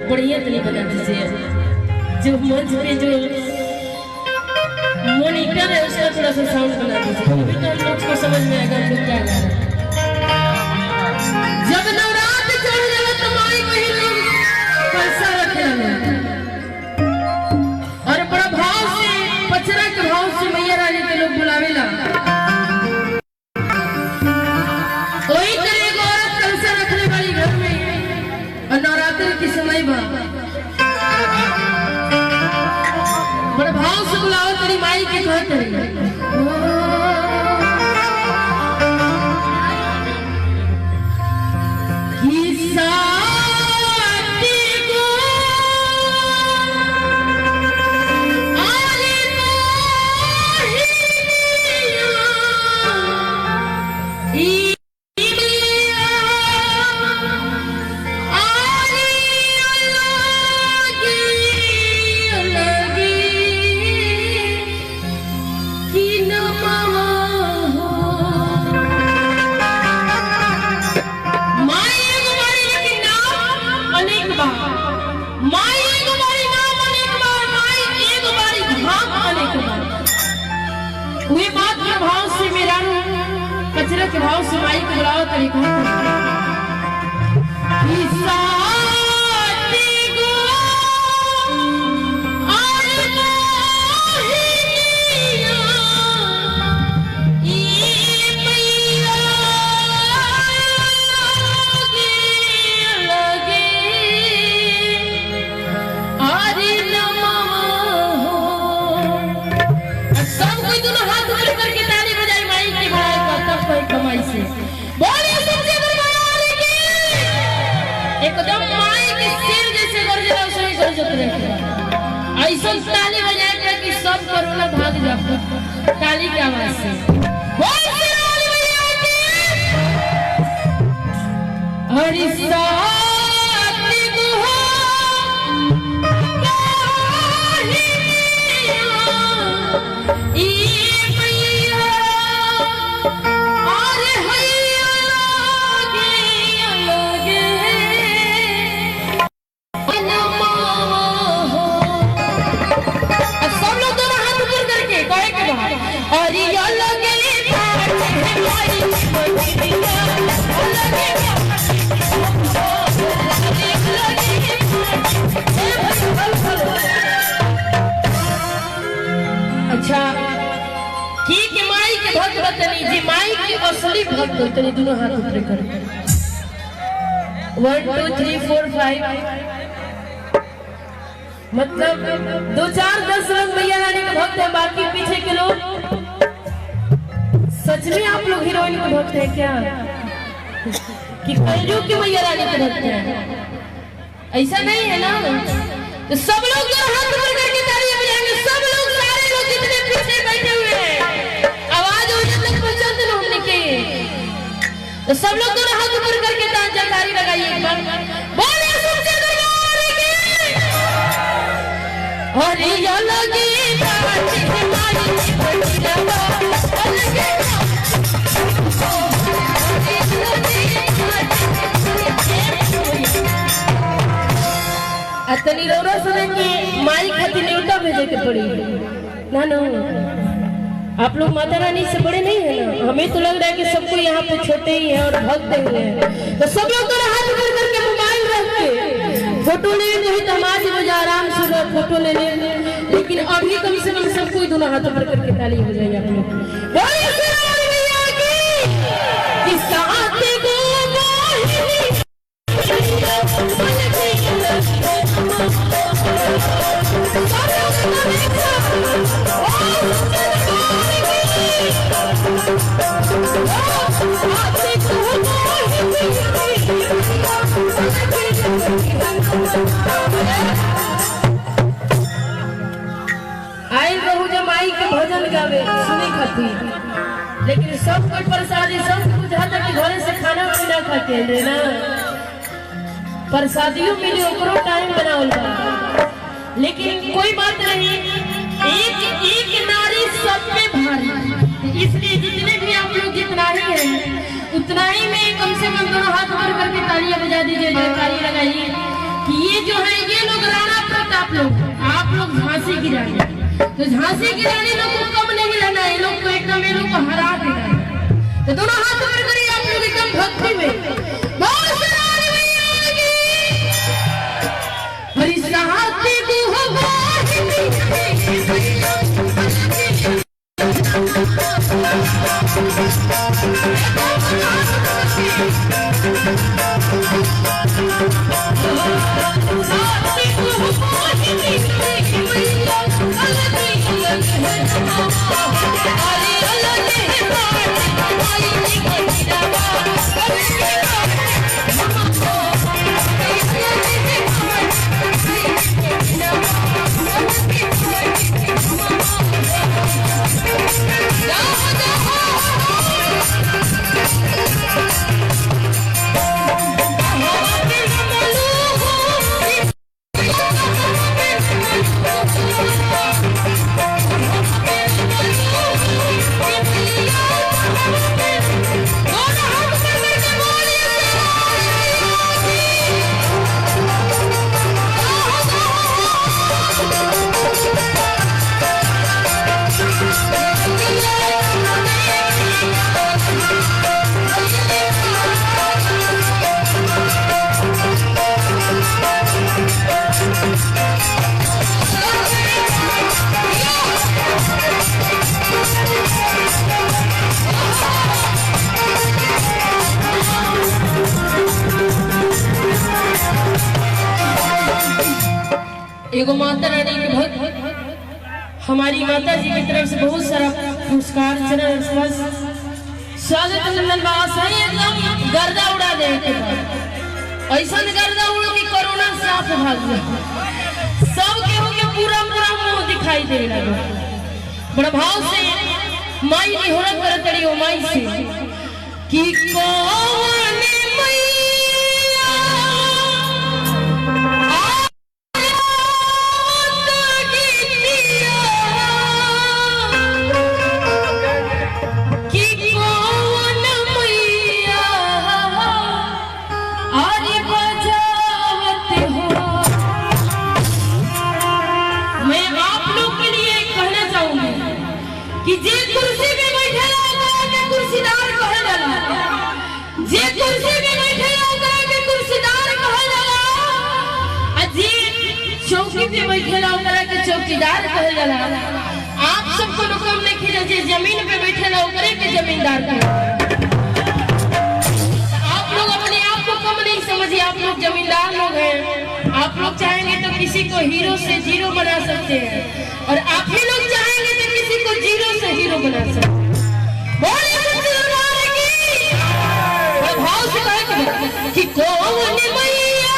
बढ़िया तरीके बता दीजिए। जो मंच पे जो मॉनिटर है उसका थोड़ा सा साउंड बना दीजिए, तभी तो हम लोग को समझ में आएगा हम लोग क्या गा रहे हैं। जब नवरात्र चढ़ जाए तो माई कहीं लोग पैसा रखेंगे और बड़ा भाव से पचरा के भाव से मैया रानी के लोग बुलावेला। वही तरह एक औरत पैसा रखने वाली घर में और नवरात्र के समय बड़ा भाव से बुलाओ तेरी माई के घर करेंगे। वे बात के भाव से मेरा कचरे के भाव से माई को बुलाओ तरीका एकदम माई के सिर जैसे गरजेला उसने गरजत रहे। ऐसा ताली बजाएगा कि सब कोरोना भाग जाए ताली की आवाज से। बोल सिराली मैया की हरि साथी गुहा ई अच्छा की माई के भक्त बतनी जी माई की असली भक्त बतनी दोनों हाथ ऊपर कर 1 2 3 4 5 मतलब 2 4 10 लोग मैया रानी के भक्त हैं, बाकी पीछे के लोग सच में आप लोग हीरोइन के भक्त हैं क्या कि कलयुग की मैया रानी के भक्त हैं? ऐसा नहीं है ना। तो सब लोग जो हाथ ऊपर करके तालियां बजाएंगे, सब लोग सारे लोग जितने पीछे बैठे हुए हैं आवाज उधर तक पहुंचाते ना हमने के, तो सब लोग जो हाथ ऊपर करके ताली लगाइए एक बार। बोले सच्चे दरबार की हरि लगी ताली हमारी बंदवा अलगे अतनी रोरा सुने कि माई खाती न्योता भेजे के पड़ी ना ना। आप लोग माता रानी से बड़े नहीं है ना, हमें तो लग रहा है कि सबको यहाँ पे छोटे ही हैं और भक्त हैं। तो सब लोग तो हाथ ऊपर करके मोबाइल रख के फोटो ले कोई तमाश बजा आराम से फोटो ले ले, लेकिन अभी कम से कम सबको दोनों हाथ ऊपर करके ताली हो जाएगी। आप लोग आई रहू जब माई के भजन गावे सुनी खाती, लेकिन सब कोई प्रसादी सब बुझाता कि घरे से खाना पीना खा के ले ना प्रसादियों मिली ओकरो टाइम बनावल बा, लेकिन कोई बात नहीं। एक नारी सब पे भारी, इसलिए जितने भी आप लोग जितना ही है उतना ही में कम से कम दोनों हाथ ऊपर करके तालियां बजा दीजिए, जयकारी लगाइए। कि ये जो है ये लोग राणा प्रताप लोग, आप लोग झांसी की रानी, तो झांसी की रानी लोग को कम नहीं रहना है, लोग को एकदम ये लोग को हरा देना है। तो दोनों हाथ ऊपर करिए आप लोग एकदम भक्ति में, बहुत सराहनीय मैया की हरि सहाते को एगो माता रानी के भक्त हमारी माता जी की तरफ से बहुत सारा पुरस्कार चरण स्वागत सही एकदम गर्दा उड़ा दे ऐसा गर्दा उड़ के कोरोना साफ भाग गया सब केहू के पूरा पूरा मुंह दिखाई दे लगा। बड़ा भाव से माई की होरा करत रही हो माई से कि कौन कि जे कुर्सी पे बैठेला ओकरा के कुर्सीदार कहल जाला, जे कुर्सी पे बैठेला ओकरा के कुर्सीदार कहल जाला, आ जे चौकी पे बैठेला ओकरा के चौकीदार कहल जाला। आप सबको हुक्म नहीं कि जे जमीन पे बैठेला ओकरे के जमींदार कहल जाला। आप लोग अपने आप को कम नहीं समझिए, आप लोग जमींदार लोग हैं। आप लोग चाहेंगे तो किसी को हीरो से जीरो बना सकते हैं और आप ही लोग चाहेंगे तो किसी को जीरो से हीरो बना सकते हैं। भाव से कहे कि कौन मैया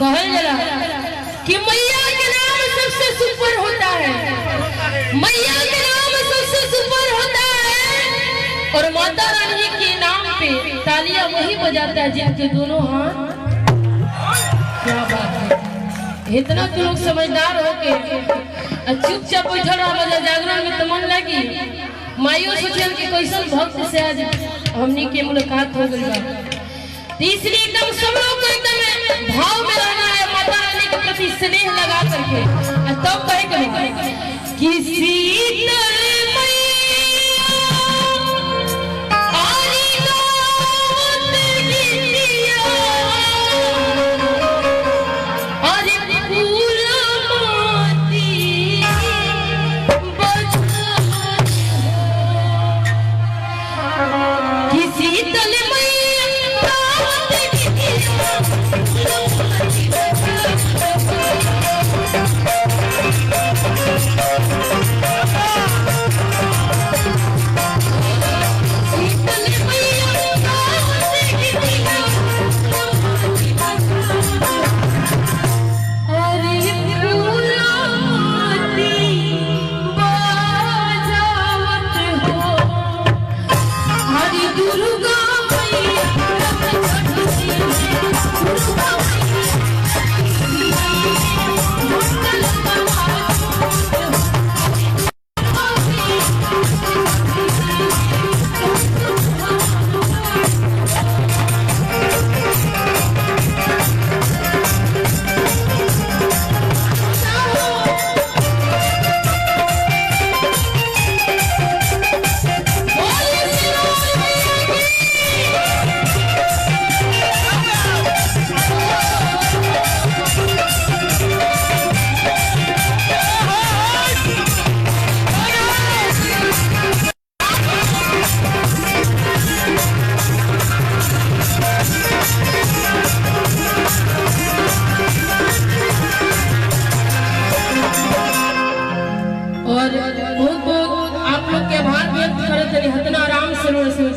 कहल जाला कि मैया के नाम सबसे सुपर होता है, मैया के नाम सबसे सुपर होता है और माता रानी के नाम पे तालियां वही बजाता है जिनके दोनों हाथ। क्या बात है, इतना तो लोग समझदार हो के चुपचाप बैठल रहा, जागरण में तो मन लगी माइयों सोचल कि कैसन भक्त से आज हमनी के मुलाकात हो गई बा। तीसरी एकदम सब लोग को एकदम भाव में रहना है, माता रानी के प्रति स्नेह लगा करके तब कहे किसी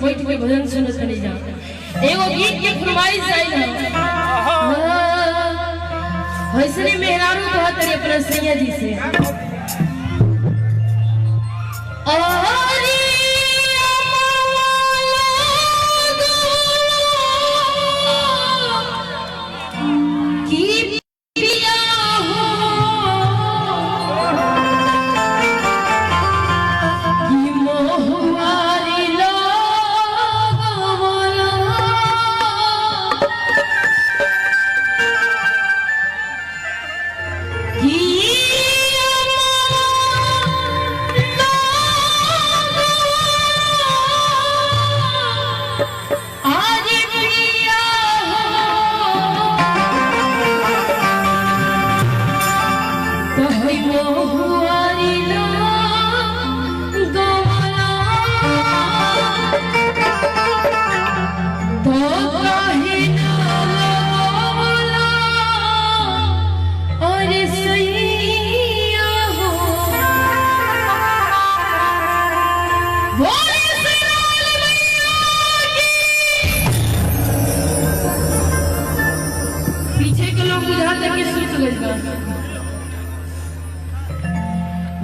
बैठ के भजन सुनत चली जा। एगो गीत के फरमाइश आई है हसनी मेहरारू कहत रही अपना सैया जी से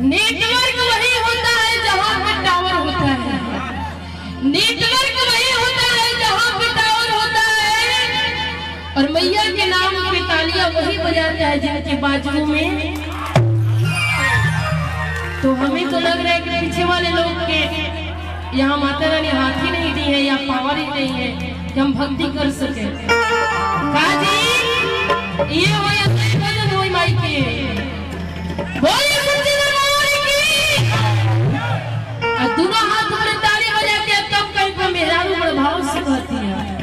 नेटवर्क वही होता है जहाँ पे टावर होता है। नेटवर्क वही होता है जहाँ पे टावर होता है और मैया के नाम पे तालियां वही बजाता है जिनके बाजू में। तो हमें तो लग रहा है कि पीछे वाले लोग के यहाँ माता रानी हाथ ही नहीं दी है या पावर ही नहीं है कि हम भक्ति कर सके। काजी ये भजन हो माई के दोनों हाथ में ताली बजा के तब कहीं पर मेहरारू बड़े भाव से कहती है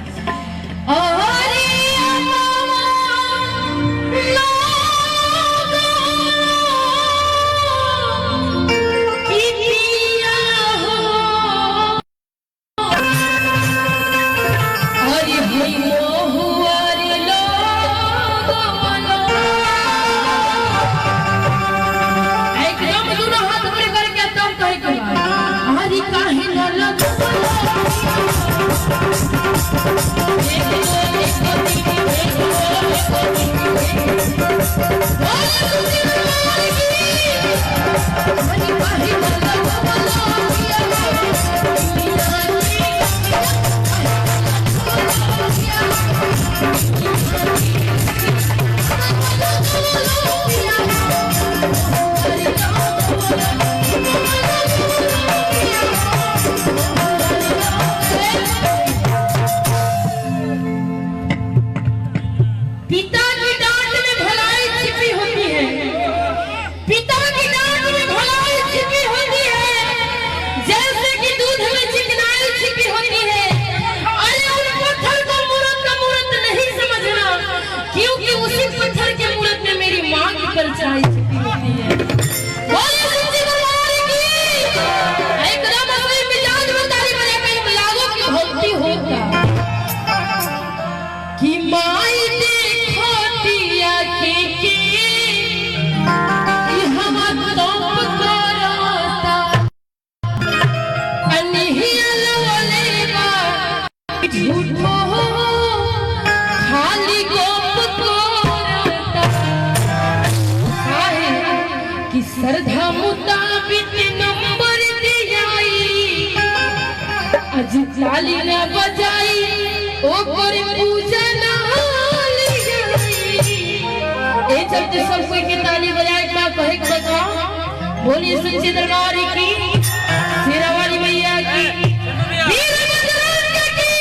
आज ताली न बजाई ओकर पूजन ए चलते सब कोई के ताली बजाए का कहे के बता बोली सच्चे दरबार की शेरावाली मैया की वीर बजरंग की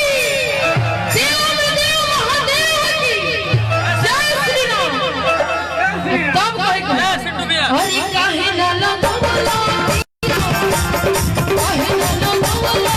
देव देव महादेव की जय श्री राम तब कहे के अरे काहे ना लगवला काहे ना लगवला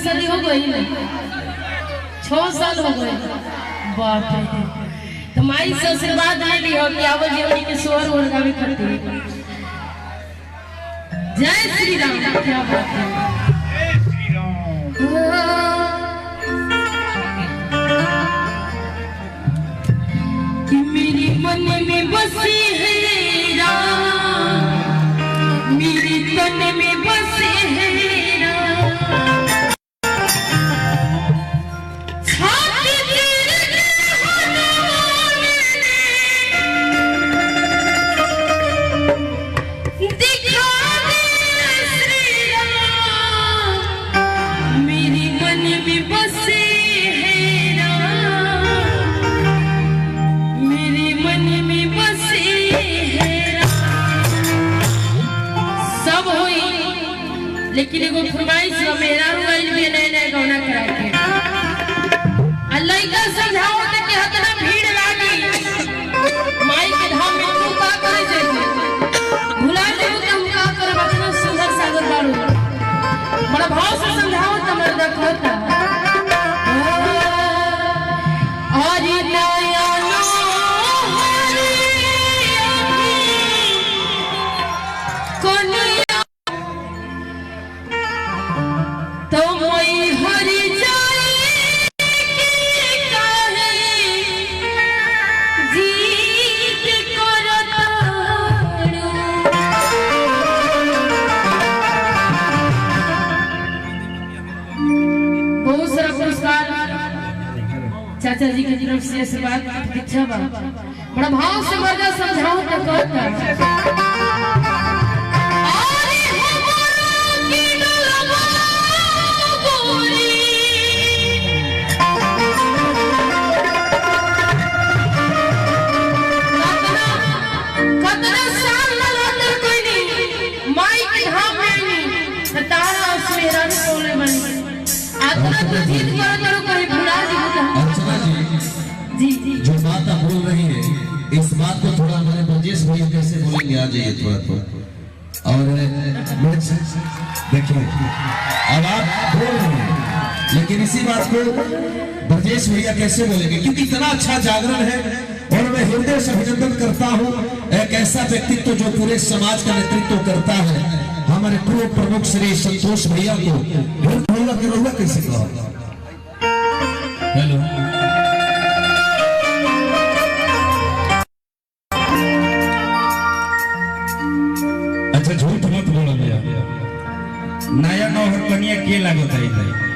शादी हो गई 6 साल हो गए बाप रे तो माई से आशीर्वाद ले ली हो कि आवो जीवनी के स्वर और गावे करते जय श्री राम क्या बात है जय श्री राम कि मेरी मन में बसी है राम मेरी तन में बसी है मन में बसे तरफ से आशीर्वाद दीक्षा बा बड़ा भाव से मर्दा समझाओ तो कहता अर्चना जी जो बात आप बोल रही है इस बात को थोड़ा हमारे ब्रजेश भैया कैसे बोलेंगे आ जाइए थोड़ा और देखिए अब आप बोल रहे हैं लेकिन इसी बात को ब्रजेश भैया कैसे बोलेंगे क्योंकि इतना अच्छा जागरण है और मैं हृदय से अभिनंदन करता हूँ एक ऐसा व्यक्तित्व जो पूरे समाज का नेतृत्व करता है हमारे पूर्व प्रमुख श्री संतोष भैया को कैसे कहा हेलो अच्छा झूठ मत बोलो भैया नया नौहर कनिया के लागत है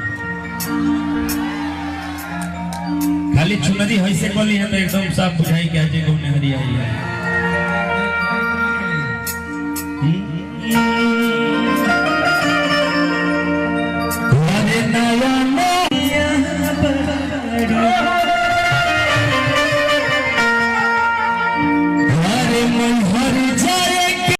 खाली चुनरी ऐसे बोली है तो एकदम साफ बुझाई के आज गौने हरिया है हरे मन